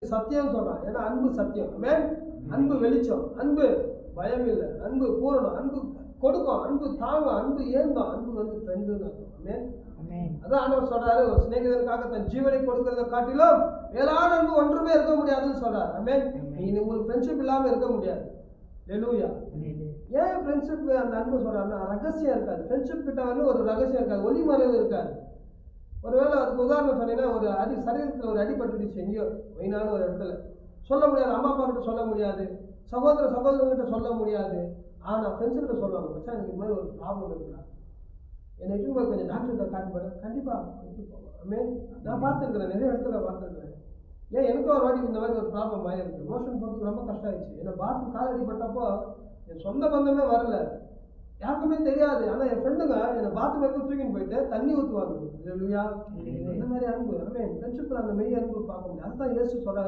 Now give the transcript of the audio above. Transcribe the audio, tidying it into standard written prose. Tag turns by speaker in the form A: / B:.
A: சத்தியம் சொல்றான். ஏன்னா அன்பு சத்தியம். ஆமென். அன்பு வெளிச்சம், அன்பு பயம் இல்லை, அன்பு பூரணம், அன்பு கொடுக்கும், அன்பு தாங்கும், அன்பு ஏந்தம், அன்பு வந்து ஃப்ரெண்டுன்னு அர்த்தம். ஆமென். அதான் ஆண்டவர் சொல்றாரு, ஒரு சிநேகிதனுக்காக தன் ஜீவனை கொடுக்கறத காட்டிலும் மேலான அன்பு ஒன்றுமே இருக்க முடியாதுன்னு சொல்றாரு. ஆமென். நீங்க உங்களுக்கு ஃப்ரெண்ட்ஷிப் இல்லாம இருக்க முடியாது. ஹல்லேலூயா. ஏன் ஃப்ரெண்ட்ஷிப் அந்த அன்பு சொல்றாருன்னா ரகசியம் இருக்காது. ஃப்ரெண்ட்ஷிப் கிட்ட வந்து ஒரு ரகசியம் இருக்காது, ஒளிமறைவு இருக்காது. ஒருவேளை அதுக்கு உதாரணம் சொன்னீங்கன்னா, ஒரு சரீரத்தில் ஒரு அடிபட்டுடுச்சு எங்கேயோ மெயினான ஒரு இடத்துல, சொல்ல முடியாது. அம்மா அப்பா கிட்ட சொல்ல முடியாது, சகோதரங்கிட்ட சொல்ல முடியாது. ஆனால் ஃப்ரெண்ட்ஸ் கிட்ட சொல்லுவாங்க, மச்சான் எனக்கு இந்த மாதிரி ஒரு ப்ராப்ளம் இருக்குடா, என்னை இட்டு போய் கொஞ்சம் டாக்டர்கிட்ட காட்டு போகிறேன். கண்டிப்பாக இட்டு போவேன். ஆமென். நான் பார்த்துருக்குறேன், நிறைய இடத்துல பார்த்துருக்குறேன். ஏன் எனக்கும் ஒரு வாட்டி இந்த மாதிரி ஒரு ப்ராப்ளம் ஆகிருக்கு. மோஷன் போகிறதுக்கு ரொம்ப கஷ்டம் ஆயிடுச்சு. என்னை பார்த்து கால் அடிப்பட்டப்போ என் சொந்த பந்தமே வரல, யாருக்குமே தெரியாது. ஆனால் என் ஃப்ரெண்டுங்க என்னை பாத்ரூம் வரைக்கும் தூக்கின்னு போயிட்டு தண்ணி ஊற்றுவாங்க. ஹல்லேலூயா. அந்த மாதிரி அன்பு. ஆமென். ஃப்ரெண்ட்ஷிப்பில் அந்த மெய் அன்பு பார்க்க முடியாது. அதுதான் இயேசு சொல்றாரு.